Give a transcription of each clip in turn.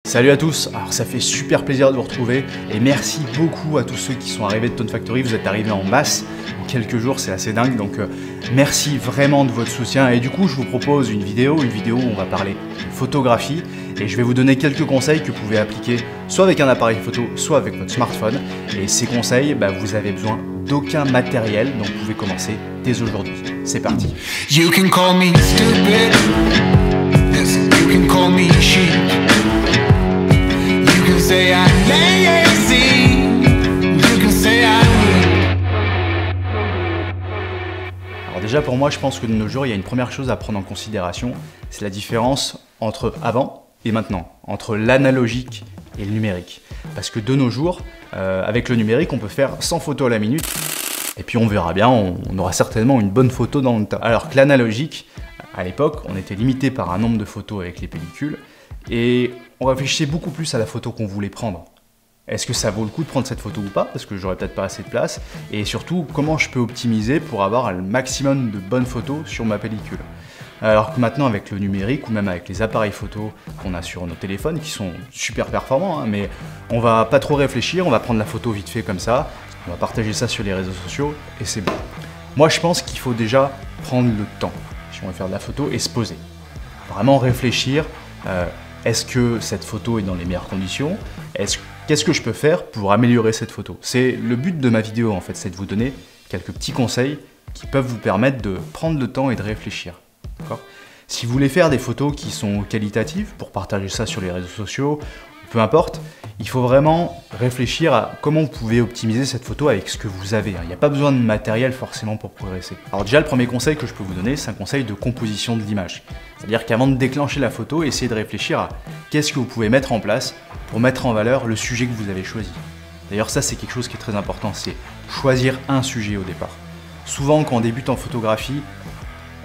Salut à tous, alors ça fait super plaisir de vous retrouver et merci beaucoup à tous ceux qui sont arrivés de Tone Factory, vous êtes arrivés en masse en quelques jours, c'est assez dingue, donc merci vraiment de votre soutien et du coup je vous propose une vidéo où on va parler de photographie et je vais vous donner quelques conseils que vous pouvez appliquer soit avec un appareil photo, soit avec votre smartphone et ces conseils, vous avez besoin d'aucun matériel, donc vous pouvez commencer dès aujourd'hui. C'est parti. You can call me stupid. Yes, you can call me sheep. You can say I'm lazy. You can say I'm weak. Alors déjà pour moi, je pense que de nos jours, il y a une première chose à prendre en considération, c'est la différence entre avant et maintenant, entre l'analogique et le numérique. Parce que de nos jours, avec le numérique, on peut faire 100 photos à la minute. Et puis on verra bien, on aura certainement une bonne photo dans le tas. Alors que l'analogique, à l'époque, on était limité par un nombre de photos avec les pellicules et on réfléchissait beaucoup plus à la photo qu'on voulait prendre. Est-ce que ça vaut le coup de prendre cette photo ou pas? Parce que j'aurais peut-être pas assez de place. Et surtout, comment je peux optimiser pour avoir le maximum de bonnes photos sur ma pellicule? Alors que maintenant, avec le numérique ou même avec les appareils photo qu'on a sur nos téléphones, qui sont super performants, mais on va pas trop réfléchir, on va prendre la photo vite fait comme ça, on va partager ça sur les réseaux sociaux et c'est bon. Moi, je pense qu'il faut déjà prendre le temps si on veut faire de la photo et se poser. Vraiment réfléchir, est-ce que cette photo est dans les meilleures conditions? Qu'est-ce que je peux faire pour améliorer cette photo? C'est le but de ma vidéo en fait, c'est de vous donner quelques petits conseils qui peuvent vous permettre de prendre le temps et de réfléchir. Si vous voulez faire des photos qui sont qualitatives, pour partager ça sur les réseaux sociaux, peu importe, il faut vraiment réfléchir à comment vous pouvez optimiser cette photo avec ce que vous avez. Il n'y a pas besoin de matériel forcément pour progresser. Alors déjà, le premier conseil que je peux vous donner, c'est un conseil de composition de l'image. C'est-à-dire qu'avant de déclencher la photo, essayez de réfléchir à qu'est-ce que vous pouvez mettre en place pour mettre en valeur le sujet que vous avez choisi. D'ailleurs, ça c'est quelque chose qui est très important, c'est choisir un sujet au départ. Souvent, quand on débute en photographie,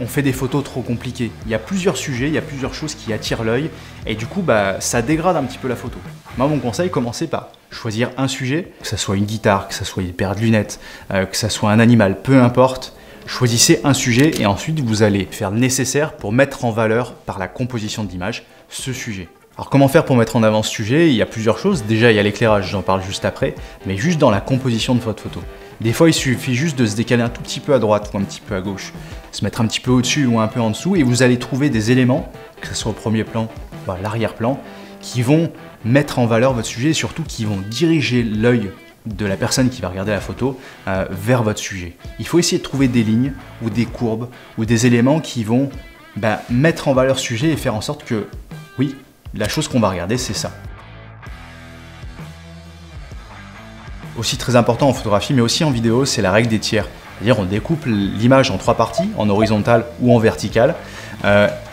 on fait des photos trop compliquées. Il y a plusieurs sujets, il y a plusieurs choses qui attirent l'œil et du coup, ça dégrade un petit peu la photo. Moi, mon conseil, commencez par choisir un sujet, que ce soit une guitare, que ce soit une paire de lunettes, que ce soit un animal, peu importe. Choisissez un sujet et ensuite, vous allez faire le nécessaire pour mettre en valeur par la composition de l'image ce sujet. Alors comment faire pour mettre en avant ce sujet? Il y a plusieurs choses. Déjà, il y a l'éclairage, j'en parle juste après, mais juste dans la composition de votre photo. Des fois, il suffit juste de se décaler un tout petit peu à droite ou un petit peu à gauche, se mettre un petit peu au-dessus ou un peu en dessous et vous allez trouver des éléments, que ce soit au premier plan ou à l'arrière-plan, qui vont mettre en valeur votre sujet et surtout qui vont diriger l'œil de la personne qui va regarder la photo vers votre sujet. Il faut essayer de trouver des lignes ou des courbes ou des éléments qui vont mettre en valeur ce sujet et faire en sorte que, oui, la chose qu'on va regarder, c'est ça. Aussi très important en photographie, mais aussi en vidéo, c'est la règle des tiers. C'est-à-dire on découpe l'image en 3 parties, en horizontale ou en verticale,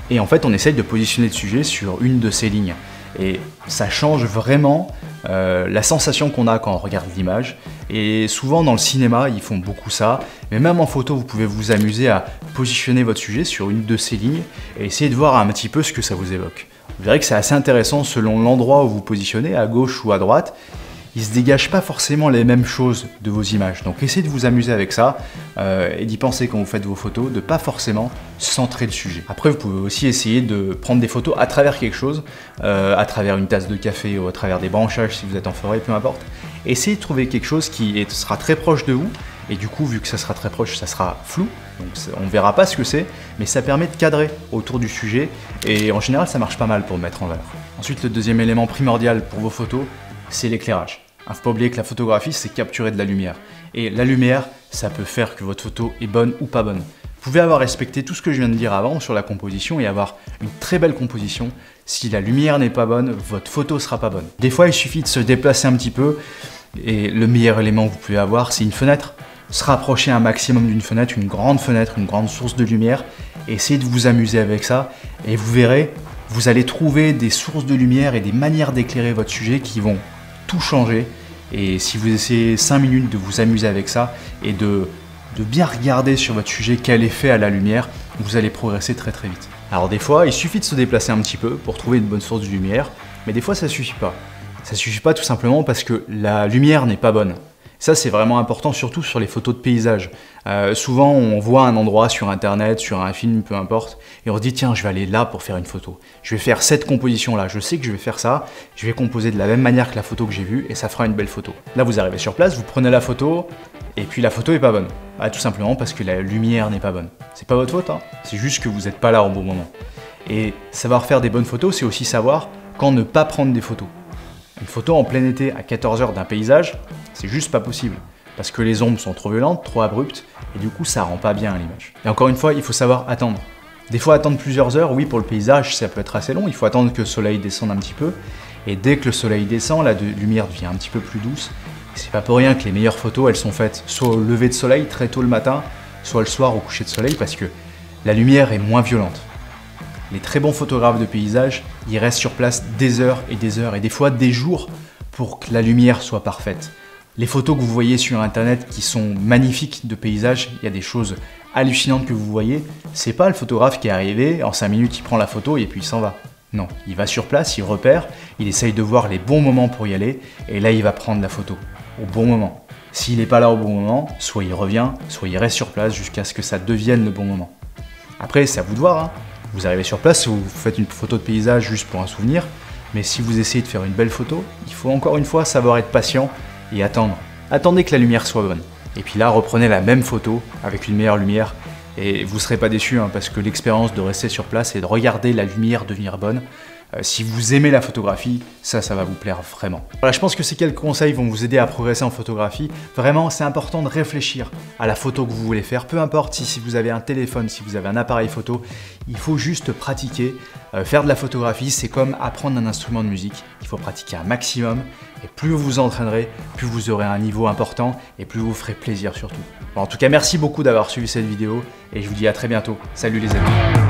et en fait on essaye de positionner le sujet sur une de ces lignes. Et ça change vraiment la sensation qu'on a quand on regarde l'image. Et souvent dans le cinéma, ils font beaucoup ça, mais même en photo, vous pouvez vous amuser à positionner votre sujet sur une de ces lignes et essayer de voir un petit peu ce que ça vous évoque. Vous verrez que c'est assez intéressant selon l'endroit où vous positionnez, à gauche ou à droite. Il ne se dégage pas forcément les mêmes choses de vos images. Donc essayez de vous amuser avec ça et d'y penser quand vous faites vos photos, de ne pas forcément centrer le sujet. Après, vous pouvez aussi essayer de prendre des photos à travers quelque chose, à travers une tasse de café ou à travers des branchages si vous êtes en forêt, peu importe. Essayez de trouver quelque chose qui sera très proche de vous et du coup, vu que ça sera très proche, ça sera flou. Donc on ne verra pas ce que c'est, mais ça permet de cadrer autour du sujet et en général, ça marche pas mal pour le mettre en valeur. Ensuite, le deuxième élément primordial pour vos photos, c'est l'éclairage. Il ne faut pas oublier que la photographie, c'est capturer de la lumière. Et la lumière, ça peut faire que votre photo est bonne ou pas bonne. Vous pouvez avoir respecté tout ce que je viens de dire avant sur la composition et avoir une très belle composition. Si la lumière n'est pas bonne, votre photo ne sera pas bonne. Des fois, il suffit de se déplacer un petit peu et le meilleur élément que vous pouvez avoir, c'est une fenêtre. Se rapprocher un maximum d'une fenêtre, une grande source de lumière. Et essayez de vous amuser avec ça et vous verrez, vous allez trouver des sources de lumière et des manières d'éclairer votre sujet qui vont tout changer. Et si vous essayez 5 minutes de vous amuser avec ça et de bien regarder sur votre sujet quel effet a la lumière, vous allez progresser très très vite. Alors des fois, il suffit de se déplacer un petit peu pour trouver une bonne source de lumière, mais des fois ça suffit pas. Ça suffit pas tout simplement parce que la lumière n'est pas bonne. Ça, c'est vraiment important, surtout sur les photos de paysage. Souvent, on voit un endroit sur Internet, sur un film, peu importe, et on se dit, tiens, je vais aller là pour faire une photo. Je vais faire cette composition-là, je sais que je vais faire ça, je vais composer de la même manière que la photo que j'ai vue, et ça fera une belle photo. Là, vous arrivez sur place, vous prenez la photo, et puis la photo est pas bonne. Tout simplement parce que la lumière n'est pas bonne. C'est pas votre faute, hein. C'est juste que vous n'êtes pas là au bon moment. Et savoir faire des bonnes photos, c'est aussi savoir quand ne pas prendre des photos. Une photo en plein été à 14 h d'un paysage, c'est juste pas possible. Parce que les ombres sont trop violentes, trop abruptes, et du coup ça rend pas bien à l'image. Et encore une fois, il faut savoir attendre. Des fois attendre plusieurs heures, oui pour le paysage ça peut être assez long, il faut attendre que le soleil descende un petit peu, et dès que le soleil descend, la lumière devient un petit peu plus douce. Et c'est pas pour rien que les meilleures photos, elles sont faites soit au lever de soleil, très tôt le matin, soit le soir au coucher de soleil, parce que la lumière est moins violente. Les très bons photographes de paysage, ils restent sur place des heures, et des fois des jours pour que la lumière soit parfaite. Les photos que vous voyez sur internet qui sont magnifiques de paysage, il y a des choses hallucinantes que vous voyez, c'est pas le photographe qui est arrivé, en 5 minutes il prend la photo et puis il s'en va. Non, il va sur place, il repère, il essaye de voir les bons moments pour y aller, et là il va prendre la photo, au bon moment. S'il n'est pas là au bon moment, soit il revient, soit il reste sur place jusqu'à ce que ça devienne le bon moment. Après, c'est à vous de voir, hein. Vous arrivez sur place, vous faites une photo de paysage juste pour un souvenir, mais si vous essayez de faire une belle photo, il faut encore une fois savoir être patient et attendre. Attendez que la lumière soit bonne. Et puis là, reprenez la même photo avec une meilleure lumière et vous ne serez pas déçus hein, parce que l'expérience de rester sur place et de regarder la lumière devenir bonne, si vous aimez la photographie, ça va vous plaire vraiment. Voilà, je pense que ces quelques conseils vont vous aider à progresser en photographie. Vraiment, c'est important de réfléchir à la photo que vous voulez faire. Peu importe si vous avez un téléphone, si vous avez un appareil photo, il faut juste pratiquer. Faire de la photographie, c'est comme apprendre un instrument de musique. Il faut pratiquer un maximum et plus vous vous entraînerez, plus vous aurez un niveau important et plus vous ferez plaisir surtout. Bon, en tout cas, merci beaucoup d'avoir suivi cette vidéo et je vous dis à très bientôt. Salut les amis.